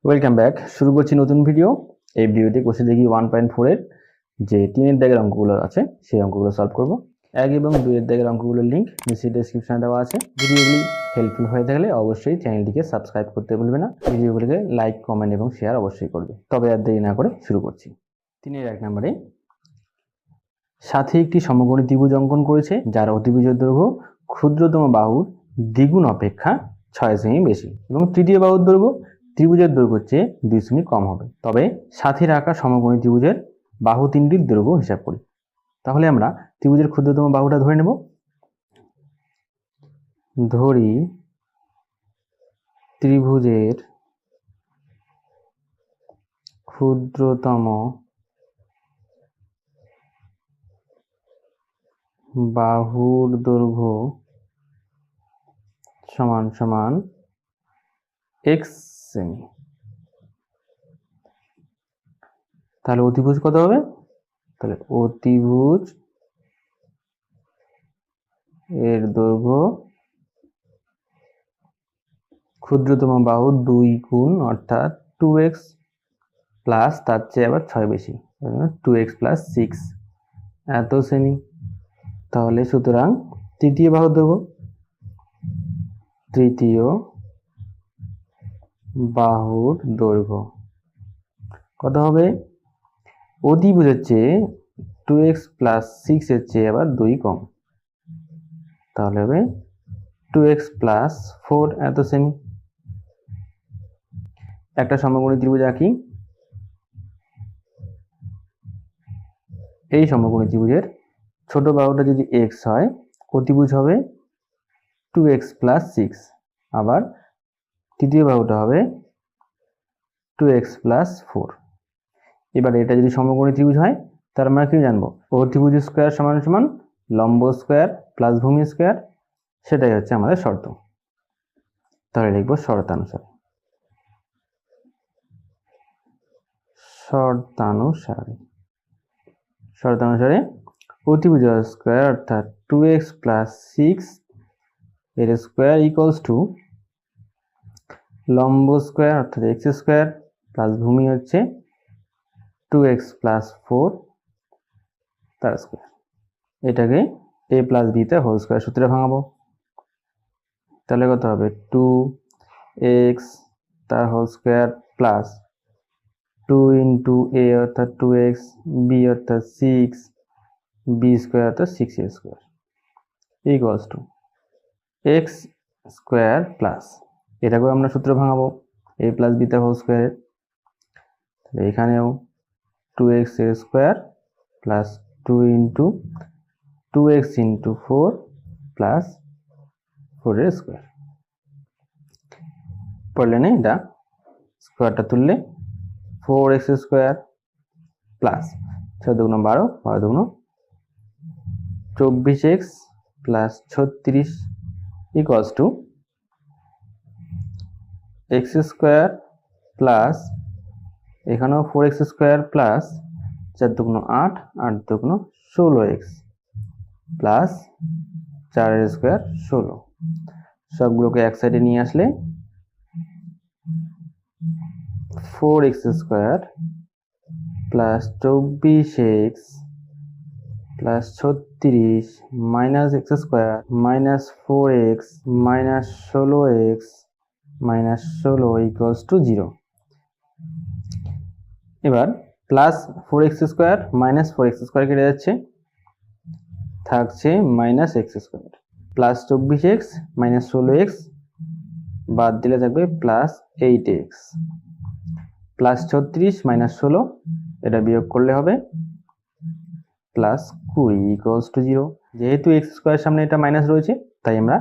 Welcome back. শুরু করছি নতুন ভিডিও। এই ভিডিওতে কোষে দেখি 1.4 এর যে 3 এর দাগের অঙ্কগুলো আছে সেই অঙ্কগুলো সলভ করব। 1 এবং 2 এর দাগের অঙ্কগুলোর লিংক নিচে ডেসক্রিপশনে দেওয়া আছে। ভিডিওগুলি হেল্পফুল হয়ে থাকলে অবশ্যই চ্যানেলটিকে সাবস্ক্রাইব করতে ভুলবে না। ভিডিওগুলিকে লাইক, কমেন্ট এবং শেয়ার অবশ্যই করবে। তবে আর দেরি না করে শুরু করছি। 3 এর 1 নম্বরে সাথে একটি সমকোণী ত্রিভুজ অঙ্কন করেছে যার অতিভুজের দৈর্ঘ্য ক্ষুদ্রতম বাহুর দ্বিগুণ অপেক্ষা 6 সেমি বেশি এবং তৃতীয় বাহুর দৈর্ঘ্য ত্রিভুজের দৈর্ঘ্যের চেয়ে 2 সেমি কম হবে। তবে সাথে রাখা সমকোণী ত্রিভুজের বাহু তিনটির দৈর্ঘ্য হিসাব করি। তাহলে আমরা ত্রিভুজের ক্ষুদ্রতম বাহুটা ধরে নেব। ধরি ত্রিভুজের ক্ষুদ্রতম বাহুর দৈর্ঘ্য সমান সমান x সেমি। তাহলে অতিভুজ কত হবে? তাহলে অতিভুজ এর দৈর্ঘ্য ক্ষুদ্রতম বাহু 2 গুণ অর্থাৎ 2x প্লাস তার চেয়ে আবার 6 বেশি, 2x প্লাস 6 এত সেমি। তাহলে সুতরাং তৃতীয় বাহুর দৈর্ঘ্য, তৃতীয় বাহুর দৈর্ঘ্য কত হবে? অতিভুজের চেয়ে 2x প্লাস 6 এর চেয়ে আবার 2 কম, তাহলে হবে 2x প্লাস 4 এত সেমি। একটা সমকোণী ত্রিভুজ আঁকি। এই সমকোণী ত্রিভুজের ছোট বাহুটা যদি x হয়, অতিভুজ হবে 2x প্লাস 6, আবার তৃতীয় বাহুটা হবে 2x প্লাস 4। এবার এটা যদি সমকোণী ত্রিভুজ হয় তার আমরা কি জানবো? অতিভুজ স্কোয়ার সমান সমান লম্ব স্কোয়ার প্লাস ভূমি স্কোয়ার, সেটাই হচ্ছে আমাদের শর্ত। তাহলে লিখবো শর্তানুসারে। শর্তানুসারে অতিভুজ স্কোয়ার অর্থাৎ 2x প্লাস 6 এর স্কোয়ার ইকুয়ালস টু লম্ব স্কোয়ার অর্থাৎ x স্কোয়ার প্লাস ভূমি হচ্ছে 2x প্লাস 4 তার স্কোয়ার। এটাকে a প্লাস b তে হোল স্কোয়ার সূত্রে ভাঙাবো। তাহলে কত হবে? 2x তার whole square plus 2 into a অর্থাৎ 2x, b অর্থাৎ 6, b স্কোয়ার অর্থাৎ 6a square equals two x square plus, এটাকেও আমরা সূত্র ভাঙাবো a প্লাস b তে হোল স্কোয়ারের। তাহলে এখানেও 2x এর square plus 2 into 2x into 4 plus 4 এর স্কোয়ার। পড়লে না এটা স্কোয়ারটা তুললে 4x স্কোয়ার প্লাস 6 দুগুণ 12, 12 দুগুণ 24x plus 36 equals to x square plus এখানেও 4x স্কোয়ার প্লাস 4 দুগুণ 8, 8 দুগুণ 16x প্লাস 4 এর স্কোয়ার 16। সবগুলোকে এক সাইডে নিয়ে আসলে 4x square plus 24x plus 36 minus x square minus 4x minus 16x minus 16 equals to 0। এবার plus 4x square minus 4x square কেটে যাচ্ছে, থাকছে minus x square plus 24x minus 16x বাদ দিলে থাকবে প্লাস 8x প্লাস 36 মাইনাস 16, এটা বিয়োগ করলে হবে প্লাস 20 ইকুয়ালস টু 0। যেহেতু x স্কোয়ারের সামনে এটা মাইনাস রয়েছে তাই আমরা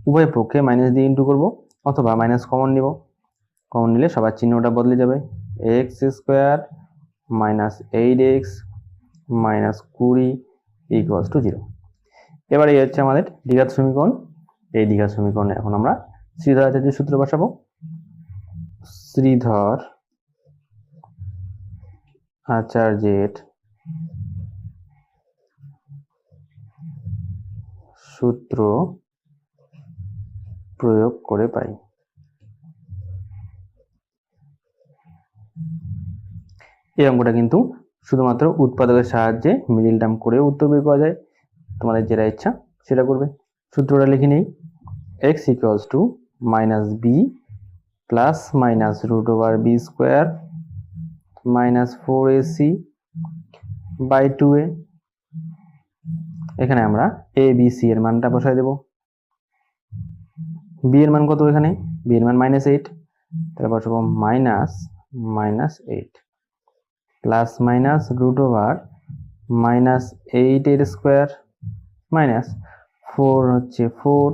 উভয় পক্ষে মাইনাস দিয়ে ইন্টু করবো, অথবা মাইনাস কমন নিব। কমন নিলে সবার চিহ্নটা বদলে যাবে, x square minus 8x minus 20 equals to 0। এবার এই হচ্ছে আমাদের দ্বিঘাত সমীকরণ। এই দ্বিঘাত সমীকরণে এখন আমরা শ্রীধর আচার্যের সূত্র বসাবো। শ্রীধর আচার্যের সূত্র প্রয়োগ করে পাই এই অঙ্কটা কিন্তু শুধুমাত্র উৎপাদকের সাহায্যে মিডিল টার্ম করে উত্তর বের করা যায়। তোমাদের যেটা ইচ্ছা সেটা করবে। সূত্রটা লিখে নেই। x equals to minus B plus minus root over B square minus 4ac by 2a। এখানে আমরা এ বি সি এর মানটা বসাই দেব। বি এর মান কত? এখানে বি এর মান -8, তাহলে বসাবো -8 প্লাস মাইনাস রুট ওভার -8 এর স্কোয়ার মাইনাস 4 হচ্ছে 4,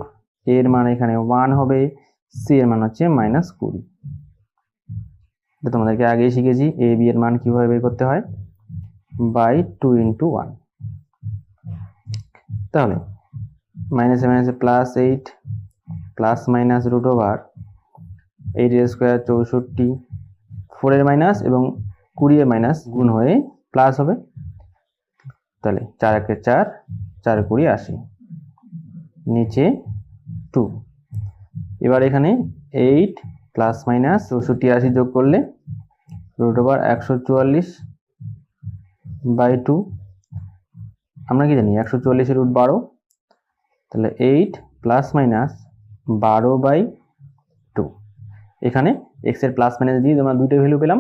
এর মান এখানে 1 হবে, সি এর মান হচ্ছে -20। এটা তোমাদেরকে আগেই শিখেছি এ বি এর মান কিভাবে বের করতে হয়, বাই 2 × 1। তাহলে মাইনাসে মাইনাসে +8 প্লাস মাইনাস রুট ওভার 8 এর স্কোয়ার 64, 4 এর মাইনাস এবং 20 এর মাইনাস গুণ হয়ে প্লাস হবে। তাহলে 4 × 4, 4 × 20 80, নিচে 2। এবার এখানে 8 প্লাস মাইনাস 64 80 যোগ করলে রুট ওভার 144 বাই 2। আমরা কি জানি 144 এর রুট 12, তাহলে 8 প্লাস মাইনাস 12 বাই 2। এখানে x এর প্লাস মাইনাস দিয়ে আমরা দুইটা ভ্যালু পেলাম।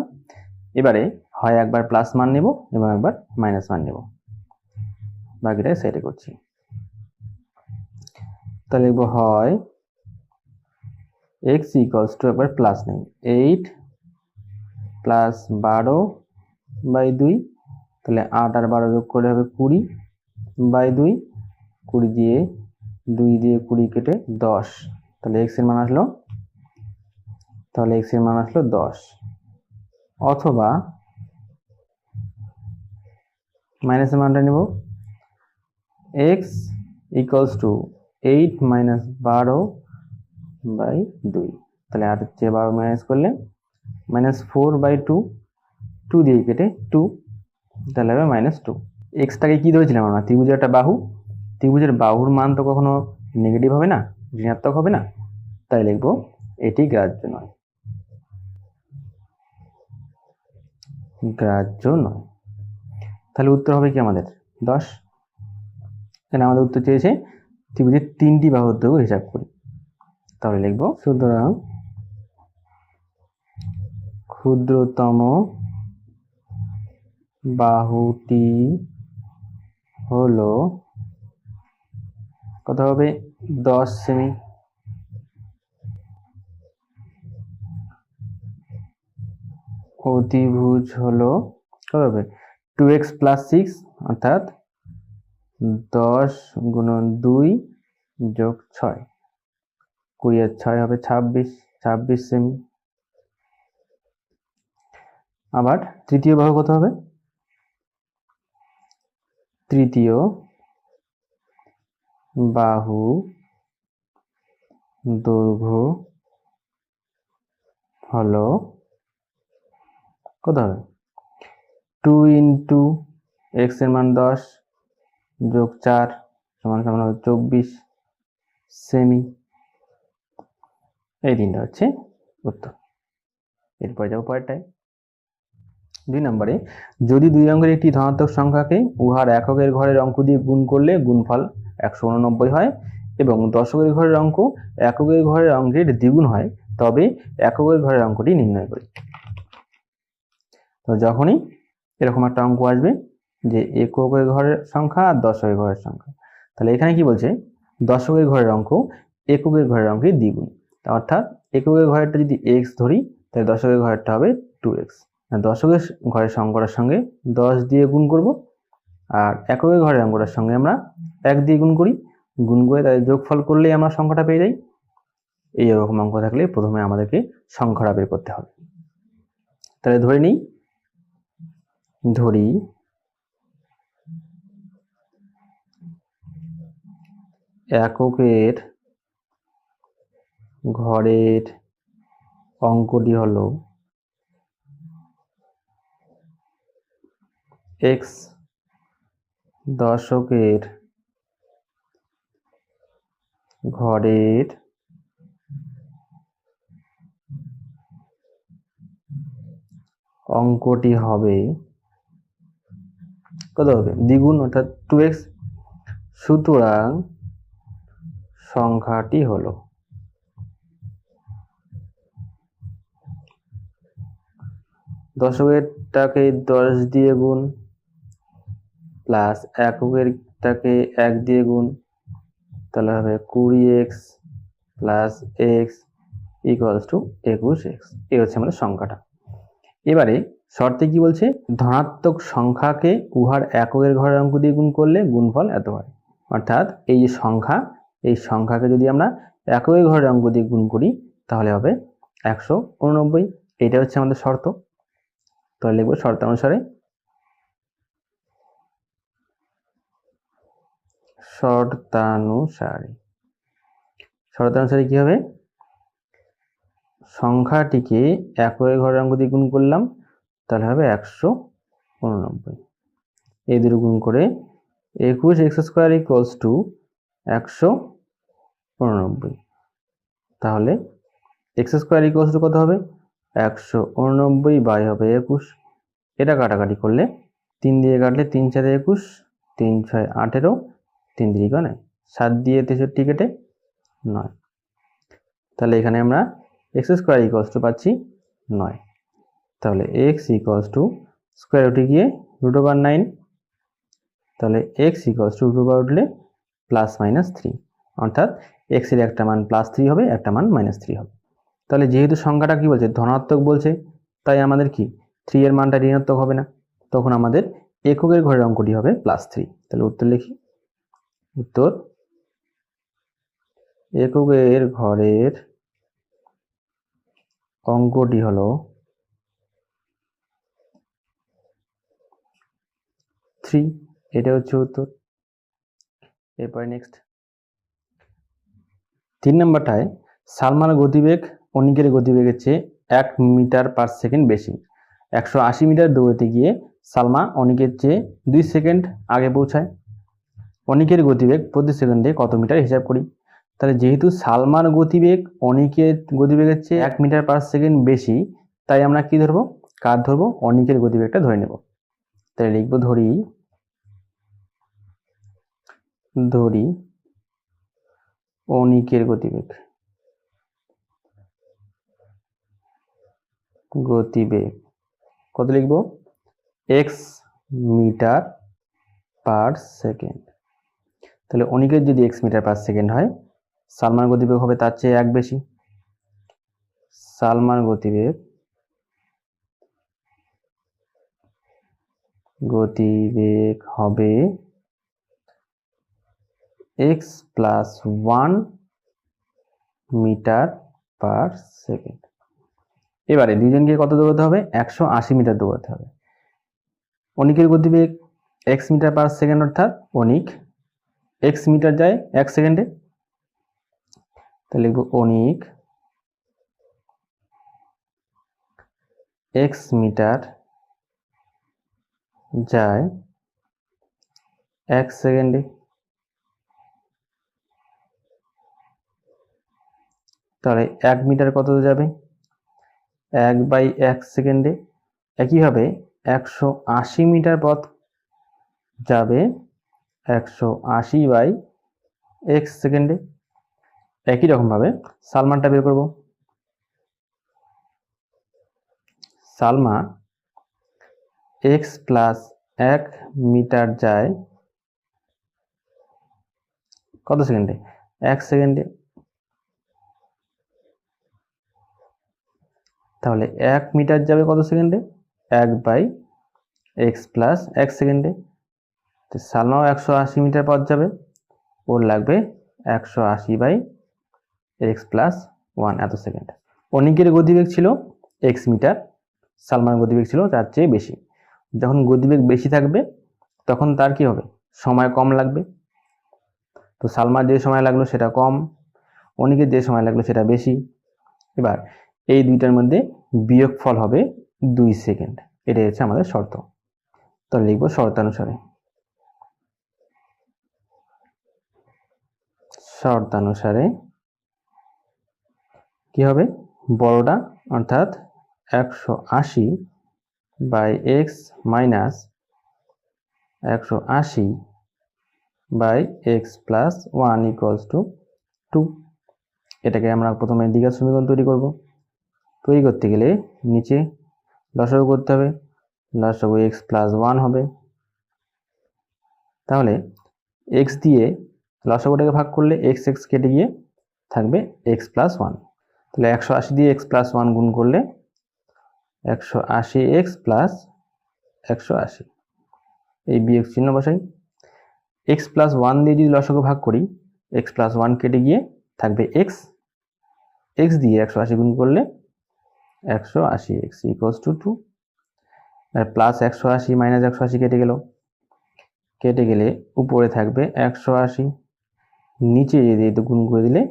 এবারে হয় একবার প্লাস মান নেব এবং একবার মাইনাস মান নেব, বাকিটা সাইডে করছি। তাহলে লিখব হয় x ইকুয়ালস টু, একবার প্লাস নেই, 8 প্লাস 12 বাই 2, তাহলে 8 আর 12 যোগ করলে হবে 20 বাই 2, 20 দিয়ে 2 দিয়ে 20 কেটে 10, তাহলে x এর মান আসলো 10। অথবা মাইনাসের মানটা নেব, x equals to 8 minus 12 by 2, তাহলে 8 হচ্ছে 12 মাইনাস করলে -4 বাই 2, 2 দিয়ে কেটে 2, তাহলে হবে -2। এক্সটাকে কি ধরেছিলাম আমরা? ত্রিভুজের একটা বাহু। ত্রিভুজের বাহুর মান তো কখনো নেগেটিভ হবে না, ঋণাত্মক হবে না, তাই লিখবো এটি গ্রাহ্য নয়। গ্রাহ্য নয়। তাহলে উত্তর হবে কি আমাদের 10। তাহলে আমাদের উত্তর চেয়েছে ত্রিভুজের 3টি বাহুর দৈর্ঘ্য হিসাব করি। তাহলে লিখবো, সুতরাং ক্ষুদ্রতম বাহুটি হলো কত হবে? 10 সেমি। অতিভুজ হলো কত হবে? 2x + 6, অর্থাৎ 10 × 2 + 6, 20 আর 6 হবে 26 সেমি। আবার তৃতীয় বাহু কত হবে? তৃতীয় বাহু দৈর্ঘ্য হলো কত হবে? 2 × x এর মান 10 যোগ 4 সমান হবে 24 সেমি। এই তিনটা হচ্ছে উত্তর। এরপরে যাবো পরেরটায়। 2 নম্বরে, যদি দুই অঙ্কের একটি ধনাত্মক সংখ্যাকে উহার এককের ঘরের অঙ্ক দিয়ে গুণ করলে গুণফল 189 হয় এবং দশকের ঘরের অঙ্ক এককের ঘরের অঙ্কের দ্বিগুণ হয়, তবে এককের ঘরের অঙ্কটি নির্ণয় করি। তো যখনই এরকম একটা অঙ্ক আসবে যে এককের ঘরের সংখ্যা আর দশকের ঘরের সংখ্যা, তাহলে এখানে কি বলছে? দশকের ঘরের অঙ্ক এককের ঘরের অঙ্কের দ্বিগুণ, অর্থাৎ এককের ঘরেরটা যদি x ধরি তাহলে দশকের ঘরেরটা হবে 2x। দশকের ঘরের সংখ্যাটার সঙ্গে 10 দিয়ে গুণ করব, আর এককের ঘরের অঙ্কটার সঙ্গে আমরা 1 দিয়ে গুণ করি, গুণ করে তাদের যোগফল করলেই আমরা সংখ্যাটা পেয়ে যাই। এই রকম অঙ্ক থাকলে প্রথমে আমাদেরকে সংখ্যাটা বের করতে হবে। তাহলে ধরি এককের ঘরের অঙ্কটি হলো x, দশকের ঘরের অঙ্কটি হবে কত হবে, দ্বিগুণ অর্থাৎ 2x। সুতরাং সংখ্যাটি হলো দশকেরটাকে 10 দিয়ে গুণ প্লাস এককেরটাকে 1 দিয়ে গুণ, তাহলে হবে 20x plus x equals two 21x। এই হচ্ছে আমাদের সংখ্যাটা। এবারে শর্তে কি বলছে, ধনাত্মক সংখ্যাকে উহার এককের ঘরের অঙ্ক দিয়ে গুণ করলে গুণফল এত হয়। অর্থাৎ এই যে সংখ্যা, এই সংখ্যাকে যদি আমরা এককের ঘরের অঙ্ক দিয়ে গুণ করি তাহলে হবে 189। এটা হচ্ছে আমাদের শর্ত। তাহলে লিখবো শর্তানুসারে, শর্তানুসারে কি হবে, সংখ্যাটিকে এককের ঘরের অঙ্ক দিয়ে গুণ করলাম তাহলে হবে 189। এই দুটো গুণ করে 21x² ইকুয়ালস টু 189। তাহলে x² ইকুয়ালস টু কত হবে, 189 বাই হবে 21। এটা কাটাকাটি করলে 3 দিয়ে কাটলে 3 4 21, 3 6 18, 3 3 9, 7 দিয়ে 63 কেটে 9। তাহলে এখানে আমরা x² ইকুয়ালস টু পাচ্ছি 9। তাহলে x ইকুয়ালস টু স্কোয়ার রুটে গিয়ে √9, তাহলে x ইকুয়ালস টু √, উঠলে প্লাস মাইনাস 3, অর্থাৎ x এর একটা মান +3 হবে, একটা মান -3 হবে। তাহলে যেহেতু সংখ্যাটা কি বলছে, ধনাত্মক বলছে, তাই আমাদের কি 3 এর মানটা ঋণাত্মক হবে না, তখন আমাদের এককের ঘরের অঙ্কটি হবে +3। তাহলে উত্তর লিখি, উত্তর এককের ঘরের অঙ্কটি হলো 3। এটা হচ্ছে উত্তর। এরপরে নেক্সট 3 নম্বরটায় সালমার গতিবেগ অনিকের গতিবেগের চেয়ে 1 মিটার পার সেকেন্ড বেশি। 180 মিটার দৌড়াতে গিয়ে সালমা অনিকের চেয়ে 2 সেকেন্ড আগে পৌঁছায়। অনিকের গতিবেগ প্রতি সেকেন্ডে কত মিটার হিসাব করি। তাহলে যেহেতু সালমার গতিবেগ অনিকের গতিবেগের চেয়ে 1 মিটার পার সেকেন্ড বেশি, তাই আমরা কি ধরবো, কার ধরবো, অনিকের গতিবেগটা ধরে নেব। তাহলে লিখবো ধরি অনিকের গতিবেগ কত লিখবো, x মিটার পার সেকেন্ড। তাহলে অনিকের যদি x মিটার পার সেকেন্ড হয়, সালমার গতিবেগ হবে তার চেয়ে 1 বেশি। সালমার গতিবেগ হবে x plus 1 metre per second. এবারে দুজনকে কত দৌড়াতে হবে, 180 মিটার দৌড়াতে হবে। অনিকের গতিবেগ x মিটার পার সেকেন্ড, অর্থাৎ অনিক x মিটার যায় 1 সেকেন্ডে। তাহলে লিখবো অনিক x মিটার যায় 1 সেকেন্ডে। তাহলে 1 মিটার কত যাবে, 1/1 সেকেন্ডে। একইভাবে 180 মিটার পথ যাবে 180/x সেকেন্ডে। একই রকম ভাবে সালমানটা বের করব। সালমা x প্লাস 1 মিটার যায় কত সেকেন্ডে, 1 সেকেন্ডে। তাহলে 1 মিটার যাবে কত সেকেন্ডে, 1/x প্লাস 1 সেকেন্ডে। তো সালমাও 180 মিটার পথ যাবে, ওর লাগবে 180/x প্লাস 1 এত সেকেন্ড। অনিকের গতিবেগ ছিল x মিটার, সালমার গতিবেগ ছিল তার চেয়ে বেশি। যখন গতিবেগ বেশি থাকবে তখন তার কি হবে, সময় কম লাগবে। তো সালমার যে সময় লাগলো সেটা কম, অনিকের যে সময় লাগলো সেটা বেশি। এবার এই দুইটার মধ্যে বিয়োগফল হবে 2 সেকেন্ড। এটাই হচ্ছে আমাদের শর্ত। তো লিখবো শর্তানুসারে কি হবে, বড়টা অর্থাৎ 180 by X minus 180 by X plus 1 equals to 2। এটাকে আমরা প্রথমে দ্বিঘাত সমীকরণ তৈরি করব। তৈরি করতে গেলে নিচে লসাগু করতে হবে, লসাগু এক্স প্লাস 1 হবে। তাহলে এক্স দিয়ে লসাগুটাকে ভাগ করলে এক্স এক্স কেটে গিয়ে থাকবে এক্স প্লাস 1। তাহলে 180 দিয়ে এক্স প্লাস 1 গুণ করলে 180 এক্স প্লাস 180, এই বিয়োগ চিহ্ন বসাই। এক্স প্লাস 1 দিয়ে যদি লসাগু ভাগ করি, এক্স প্লাস 1 কেটে গিয়ে থাকবে এক্স, এক্স দিয়ে 180 গুণ করলে 180 এক্স ইকুয়ালস টু 2। আর প্লাস 180 মাইনাস 180 কেটে গেলে উপরে থাকবে 180, নিচে যদি গুণ করে দিলে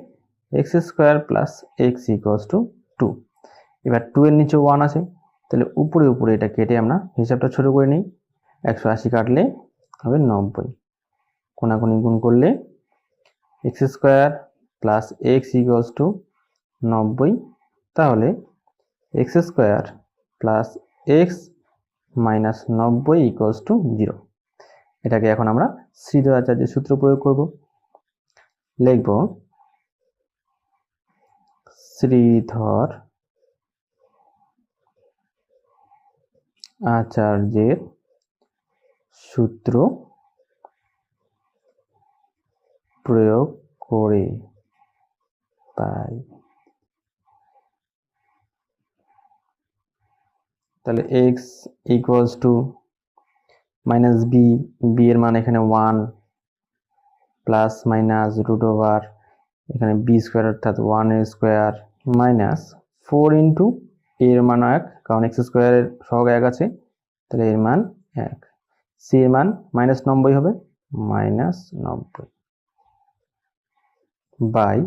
x square plus x equals to 2। এবার 2 এর নিচে 1 আছে, তাহলে উপরে উপরে এটা কেটে আমরা হিসাবটা ছোট করে নিই। 180 কাটলে হবে 90, কোনাকুনি গুণ করলে x square plus x equals two 90। তাহলে x square plus x minus 90 equals to 0। এটাকে এখন আমরা শ্রীধর আচার্যের সূত্র প্রয়োগ করব। লিখব শ্রীধর আচার্যের সূত্র প্রয়োগ করে পাই। তাহলে X equals to minus B, B এর মান এখানে 1 প্লাস মাইনাস রুট ওভার এখানে বি স্কোয়ার অর্থাৎ 1 এর স্কোয়ার মাইনাস 4 ইন্টু এর মান 1, কারণ এক্স স্কোয়ারের সহগ 1 আছে, তাহলে এর মান 1। সি এর মান মাইনাস 90 হবে, মাইনাস 90 বাই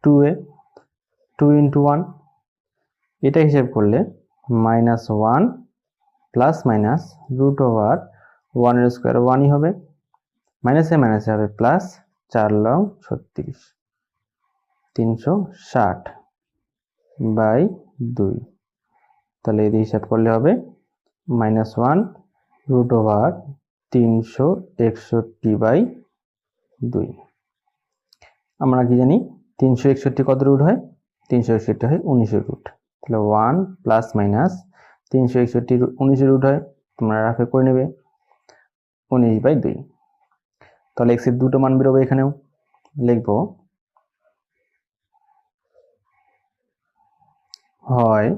2a, 2 ইন্টু 1, এটা হিসাব করলে minus 1 plus minus root over 1 এর স্কোয়ার 1ই হবে, মাইনাসে মাইনাসে হবে প্লাস, 4 লং 36, 360 বাই 2। তাহলে এই হিসাব করলে হবে মাইনাস 1 রুট ওভার 361 বাই 2। আমরা কি জানি 361 কত রুট হয়? 361 হয় 19 রুট। তাহলে 1 প্লাস মাইনাস 361 19 রুট হয়, তোমরা রাফে করে নেবে 19 বাই 2। তাহলে এক্স এর দুটো মান বেরোবে। এখানেও লিখব হয়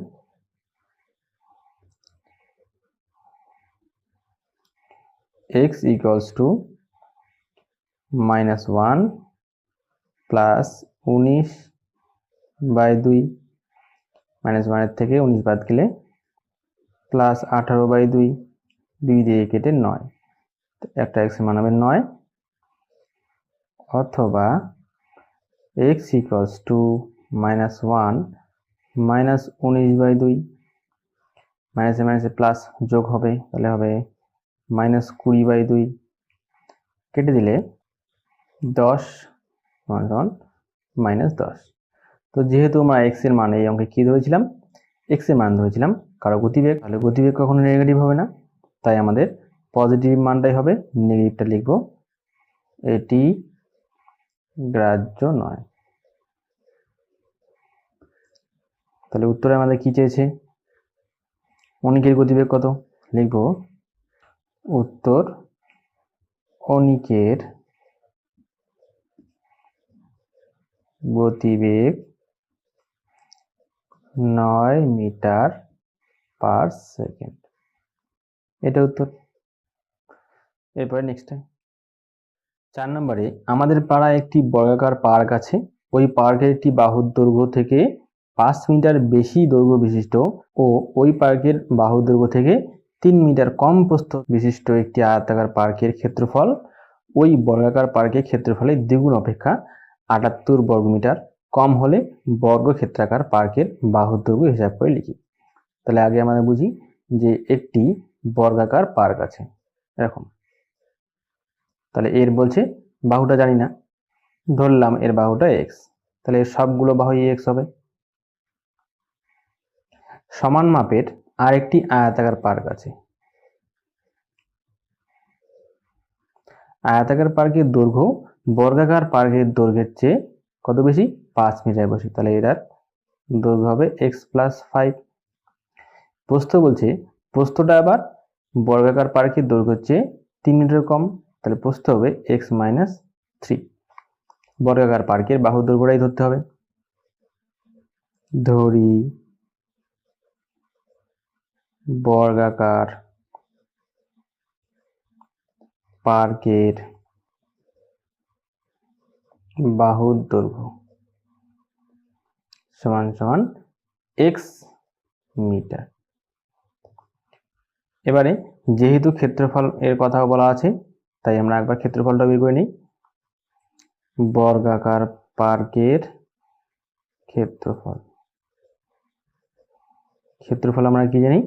x equals to minus 1 plus 19 by 2, minus 1 এর থেকে 19 বাদ গেলে প্লাস 18 বাই 2, 2 দিয়ে কেটে 9, একটা x এর মান হবে 9, অথবা x equals to minus 1 minus 19 by 2, মাইনাসে মাইনাসে প্লাস যোগ হবে, তাহলে হবে মাইনাস 20 বাই 2, কেটে দিলে 10 মাইনাস 10। তো যেহেতু আমরা x এর মান এই অঙ্কে কি ধরেছিলাম, x এর মান ধরেছিলাম কারো গতিবেগ, তাহলে গতিবেগ কখনো নেগেটিভ হবে না, তাই আমাদের পজিটিভ মানটাই হবে, নেগেটিভটা লিখব এটি গ্রাহ্য নয়। তাহলে উত্তরে আমাদের কি চেয়েছে, অনিকের গতিবেগ কত? লিখব উত্তর অনিকের গতিবেগ 9 মিটার পার সেকেন্ড। এটা উত্তর। এরপরে নেক্সট 4 নম্বরে, আমাদের পাড়ায় একটি বর্গাকার পার্ক আছে। ওই পার্কের একটি বাহুর দৈর্ঘ্য থেকে 5 মিটার বেশি দৈর্ঘ্য বিশিষ্ট ও ওই পার্কের বাহুর দৈর্ঘ্য থেকে 3 মিটার কম প্রস্থ বিশিষ্ট একটি আয়তাকার পার্কের ক্ষেত্রফল ওই বর্গাকার পার্কের ক্ষেত্রফলের দ্বিগুণ অপেক্ষা 78 বর্গমিটার কম হলে বর্গক্ষেত্রাকার পার্কের বাহুর দৈর্ঘ্য হিসাব করে লিখি। তাহলে আগে আমরা বুঝি যে একটি বর্গাকার পার্ক আছে এরকম, তাহলে এর বলছে বাহুটা জানি না, ধরলাম এর বাহুটা x, তাহলে এর সবগুলো বাহুই x হবে। সমান মাপের আরেকটি আয়তাকার পার্ক আছে। আয়তাকার পার্কের দৈর্ঘ্য বর্গাকার পার্কের দৈর্ঘ্যের চেয়ে কত বেশি? 5 মিটার বেশি। তাহলে এটার দৈর্ঘ্য হবে x+5। প্রস্থ বলছে, প্রস্থটা আবার বর্গাকার পার্কের দৈর্ঘ্যের চেয়ে 3 মিটার কম, তাহলে প্রস্থ হবে x-3। বর্গাকার পার্কের বাহুর দৈর্ঘ্যটাই ধরতে হবে। ধরি বর্গাকার পার্কের বাহুর দৈর্ঘ্য সমান সমান x মিটার। এবারে যেহেতু ক্ষেত্রফল এর কথা বলা আছে, তাই আমরা একবার ক্ষেত্রফলটা বের করে নিই। বর্গাকার পার্কের ক্ষেত্রফল, ক্ষেত্রফল আমরা কি জানি?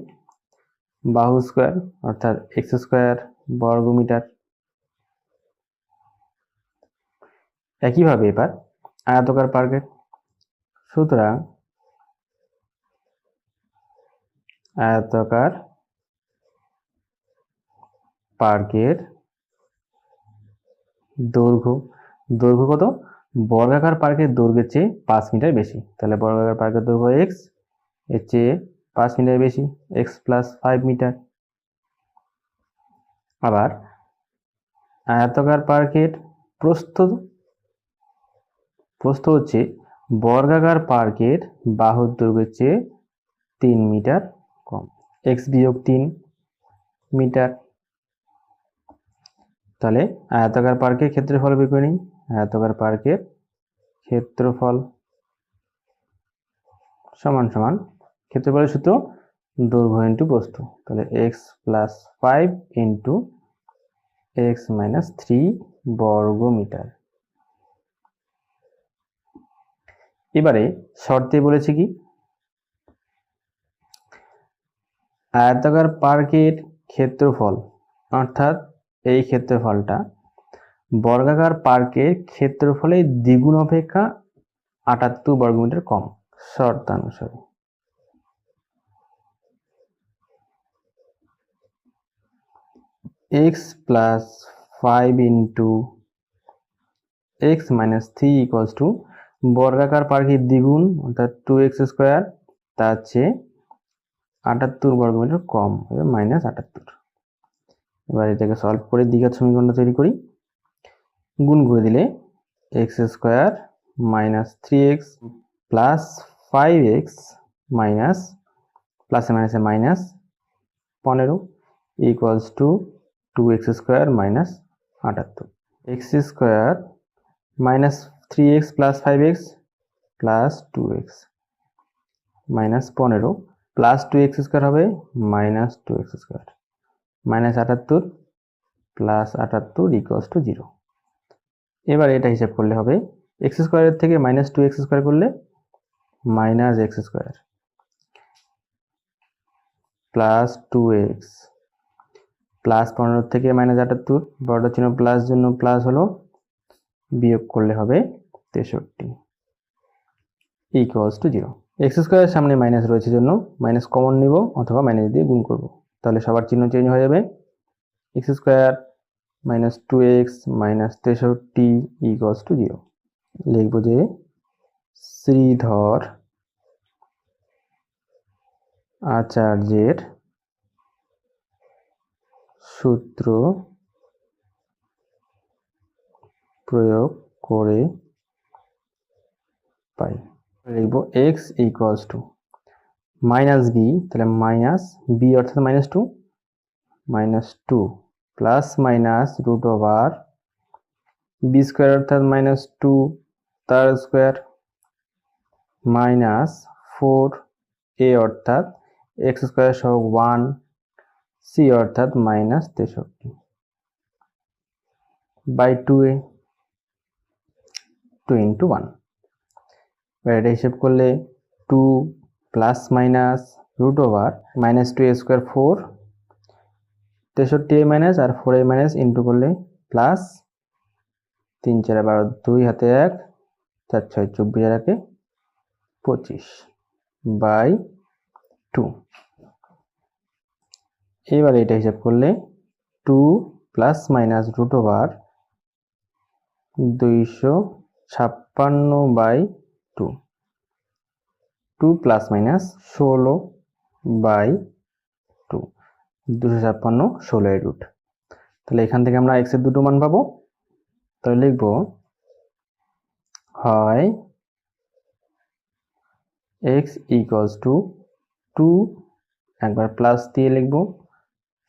বাহু স্কয়ার অর্থাৎ x স্কয়ার বর্গ মিটার। একইভাবে এবার আয়তাকার পার্কের, সুতরাং আয়তাকার পার্কের দৈর্ঘ্য, দৈর্ঘ্য কত? বর্গাকার পার্কের দৈর্ঘ্যের চেয়ে 5 মিটার বেশি, তাহলে বর্গাকার পার্কের দৈর্ঘ্য x, এর চেয়ে 5 মিটার বেশি, x+5 মিটার। আবার আয়তাকার পার্কের প্রস্থ, প্রস্থ হচ্ছে বর্গাকার পার্কের বাহুর দৈর্ঘ্যের চেয়ে 3 মিটার কম, x-3 মিটার। তাহলে আয়তাকার পার্কের ক্ষেত্রফল বের করে নিই। আয়তাকার পার্কের ক্ষেত্রফল সমান সমান, ক্ষেত্রফলের সূত্র দৈর্ঘ্য ইন্টু প্রস্থ, তাহলে x+5 ইন্টু x-3 বর্গ মিটার। এবারে শর্তে বলেছে কি? আয়তাকার পার্কের ক্ষেত্রফল অর্থাৎ এই ক্ষেত্রফলটা বর্গাকার পার্কের ক্ষেত্রফলের দ্বিগুণ অপেক্ষা 78 বর্গমিটার কম, শর্তানুসারে। x+5 into x-3 equals to বর্গাকার পার্কের দ্বিগুণ অর্থাৎ 2x স্কোয়ার, তার চেয়ে 78 বর্গমিটার কম, -78। এবার এটাকে সলভ করে দ্বিঘাত সমীকরণটা তৈরি করি। গুণ করে দিলে x square minus 3x plus 5x minus প্লাসে মাইনাসে minus 15 equals to 2x square minus 78। x square minus 3x plus 5x plus 2x minus 15 plus 2x square হবে minus 2x square minus 78 plus 78 equals to 0। এবার এটা হিসাব করলে হবে x স্কোয়ারের থেকে মাইনাস 2x স্কোয়ার করলে minus x square plus 2x plus 15 থেকে মাইনাস 78, বড়টা চিহ্ন প্লাস জন্য প্লাস হলো, বিয়োগ করলে হবে 63 ইকুয়ালস টু 0। এক্স স্কোয়ারের সামনে মাইনাস রয়েছে জন্য মাইনাস কমন নিব অথবা মাইনাস দিয়ে গুণ করব, তাহলে সবার চিহ্ন চেঞ্জ হয়ে যাবে। X square minus 2x minus 63 equals to 0। লিখব যে শ্রীধর আচার্যের সূত্র প্রয়োগ করে পাই। লিখব x equals to minus B, তাহলে মাইনাস বি অর্থাৎ -2 plus minus root over B square অর্থাৎ -2 তার স্কোয়ার মাইনাস 4a অর্থাৎ x স্কোয়ার সহ 1 c অর্থাৎ -63 বাই 2a 2 ইন্টু 1। এটা হিসেব করলে 2 plus minus root over -2a square 4, 63a minus আর 4a মাইনাস ইন্টু করলে প্লাস 3 4 12 2 হাতে 1 4 6 24 আর 1 25 বাই 2। এবার এটা হিসাব করলে 2 plus minus root over 256/2, 2 plus minus 16/2, 256 16 এর রুট। তাহলে এখান থেকে আমরা x এর দুটো মান পাবো। তাহলে লিখবো হয় x ইকুয়ালস টু 2, একবার প্লাস দিয়ে লিখবো,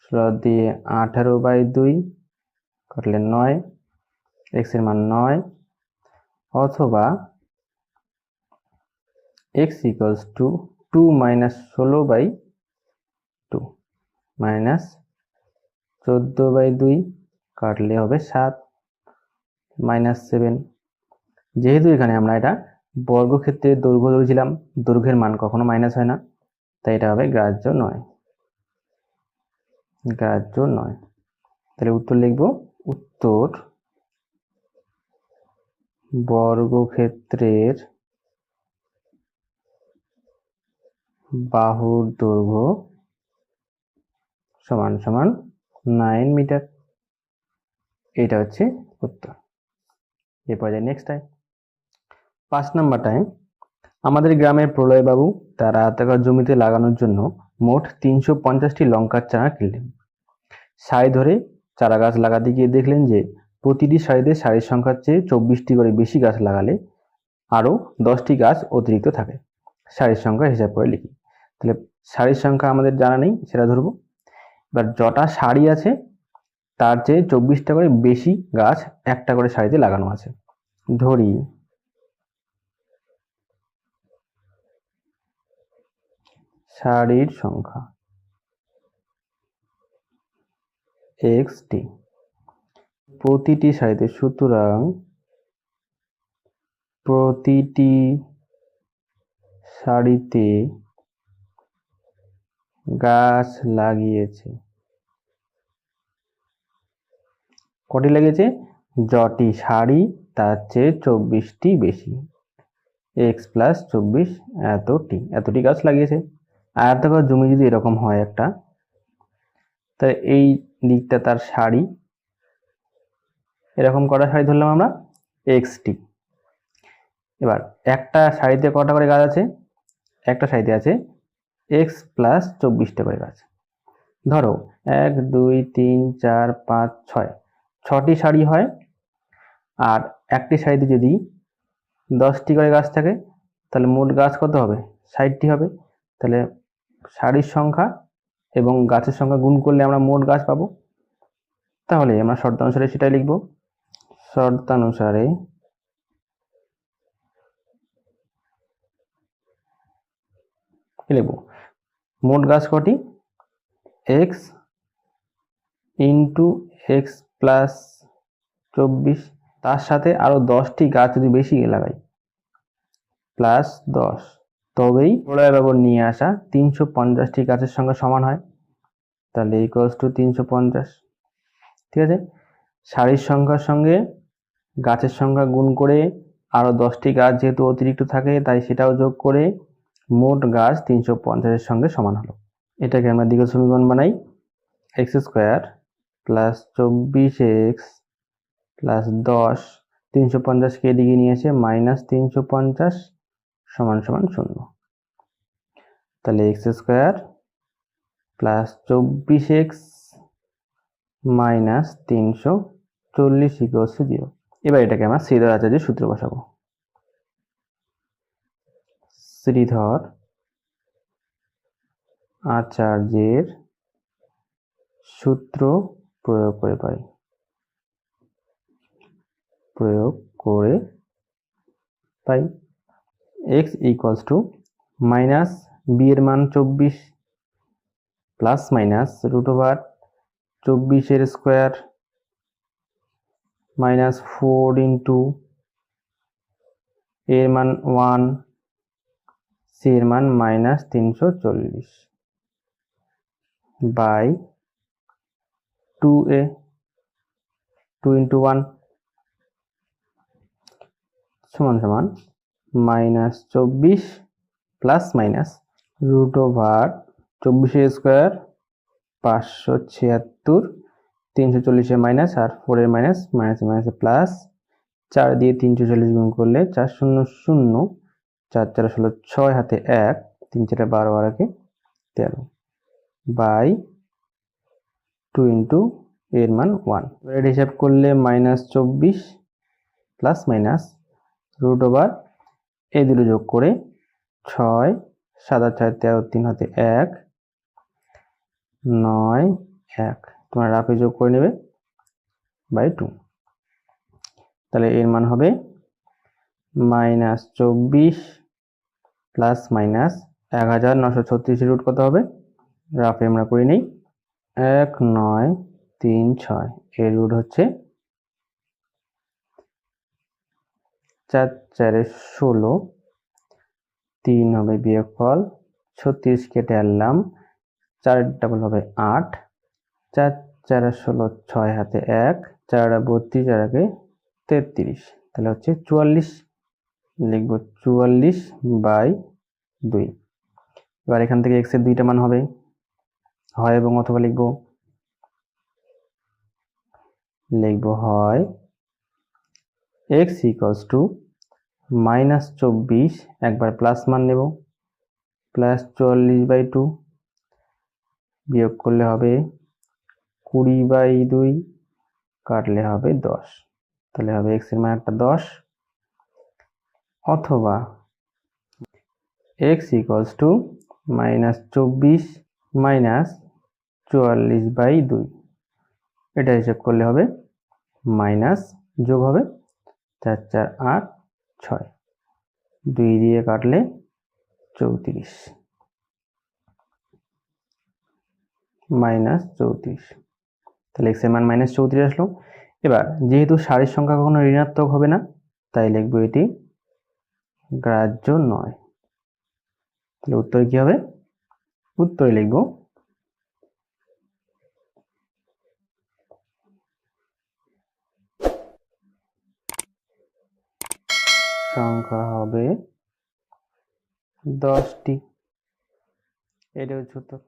16 দিয়ে 18/2 কাটলে 9, x এর মান 9, অথবা x equals to 2 minus 16/2 minus 14/2 কাটলে হবে 7 মাইনাস 7। যেহেতু এখানে আমরা এটা বর্গক্ষেত্রের দৈর্ঘ্য ধরেছিলাম, দৈর্ঘ্যের মান কখনো মাইনাস হয় না, তাই এটা হবে গ্রাহ্য নয়, গ্রাহ্য নয়। তাহলে উত্তর লিখব, উত্তর বর্গক্ষেত্রের বাহুর দৈর্ঘ্য সমান সমান 9 মিটার। এটা হচ্ছে উত্তর। এরপর যাই নেক্সট টাইম। 5 নম্বর টাইম। আমাদের গ্রামের প্রলয়বাবু তার আয়তাকার জমিতে লাগানোর জন্য মোট 350টি লঙ্কার চারা কিনলেন। সারি ধরে চারা গাছ লাগাতে গিয়ে দেখলেন যে প্রতিটি সারিতে সারির সংখ্যার চেয়ে 24টি করে বেশি গাছ লাগালে আরও 10টি গাছ অতিরিক্ত থাকে। সারির সংখ্যা হিসাব করে লিখি। তাহলে সারির সংখ্যা আমাদের জানা নেই, সেটা ধরবো। এবার যটা সারি আছে তার চেয়ে 24টা করে বেশি গাছ একটা করে সারিতে লাগানো আছে। ধরি সারির সংখ্যা xt, প্রতিটি সারিতে, সুতরাং প্রতিটি সারিতে গাছ লাগিয়েছে। কটি লাগিয়েছে? যটি সারি তার চেয়ে 24টি বেশি, x প্লাস 24 এতটি গাছ লাগিয়েছে। আয়তাকার জমি যদি এরকম হয় একটা, তাহলে এই দিকটা তার সারি, এরকম কটা সারি ধরলাম আমরা, xt। এবার একটা সারিতে কটা করে গাছ আছে? একটা সারিতে আছে x প্লাস 24টা করে গাছ। ধরো 1 2 3 4 5 6, 6টি সারি হয়, আর একটি সারিতে যদি 10টি করে গাছ থাকে তাহলে মোট গাছ কত হবে? 60টি হবে। তাহলে সারির সংখ্যা এবং গাছের সংখ্যা গুণ করলে আমরা মোট গাছ পাবো। তাহলে আমরা শর্তানুসারে সেটাই লিখব। শর্তানুসারে কি লিখব? মোট গাছ কটি? x ইন্টু x প্লাস 24, তার সাথে আরো 10টি গাছ যদি বেশি লাগাই, প্লাস 10, তবেই প্রলয়বাবু নিয়ে আসা 350টি গাছের সংখ্যা সমান হয়। তাহলে ইকুয়ালস টু 350। ঠিক আছে, সারির সংখ্যার সঙ্গে গাছের সংখ্যা গুণ করে আরো 10টি গাছ যেহেতু অতিরিক্ত থাকে তাই সেটাও যোগ করে মোট গাছ 350-এর সঙ্গে সমান হলো। এটাকে আমরা দ্বিঘাত সমীকরণ বানাই। x square plus 24x plus 10, 350কে এদিকে নিয়ে এসে মাইনাস 350 সমান সমান 0। তাহলে x square plus 24x minus 340 equals to 0। এবার এটাকে আমরা শ্রীধর আচার্যের সূত্র বসাবো। শ্রীধর আচার্যের সূত্র প্রয়োগ করে পাই x equals to minus b এর মান 24 প্লাস মাইনাস রুট ওভার 24 এর স্কোয়ার মাইনাস 4 ইন্টু এর মান 1, c এর মান মাইনাস 340 বাই 2a, 2 ইন্টু 1 সমান সমান minus 24 plus minus root over 24 square 576, 340 minus আর 4 এর মাইনাস, মাইনাসে মাইনাসে প্লাস, 4 দিয়ে 340 গুণ করলে 4 শূন্য শূন্য, 4 4 16, 6 হাতে 1, 3 4 12 আর 13 বাই 2 ইন্টু এর মান 1। এর হিসাব করলে -24 প্লাস মাইনাস রুট ওভার এই দুটো যোগ করে 6 7 আর 6 13, 3 হাতে 1 9 1, তোমরা রাফে যোগ করে নেবে বাই 2। তাহলে এর মান হবে -24 প্লাস মাইনাস 1936 রুট কত হবে, রাফে আমরা করে নিই 1936, এর রুট হচ্ছে 4 4 16, 3 হবে বিয়োগফল, 36 কেটে আনলাম, 4 ডাবল হবে 8, 4 4 16, 6 হাতে 1, 4 32 আর 33, তাহলে হচ্ছে 44, লিখব 44 বাই 2। এবার এখান থেকে x এর দুইটা মান হবে, হয় এবং অথবা লিখব হয় x ইকুয়ালস টু -24, একবার প্লাস মান নেব, প্লাস 44/2, বিয়োগ করলে হবে 20/2, কাটলে হবে 10, তাহলে হবে x এর মান একটা 10, অথবা x ইকুয়ালস টু -24 মাইনাস 44/2, এটা হিসাব করলে হবে মাইনাস, যোগ হবে 4 4 8 6, 2 দিয়ে কাটলে 34, -34, তাহলে x এর মান -34 আসলো। এবার যেহেতু সারির সংখ্যা কখনো ঋণাত্মক হবে না, তাই লিখবো এটি গ্রাহ্য নয়। তাহলে উত্তরে কি হবে, উত্তরে লিখব সংখ্যা হবে 10টি। এটা হচ্ছে উত্তর।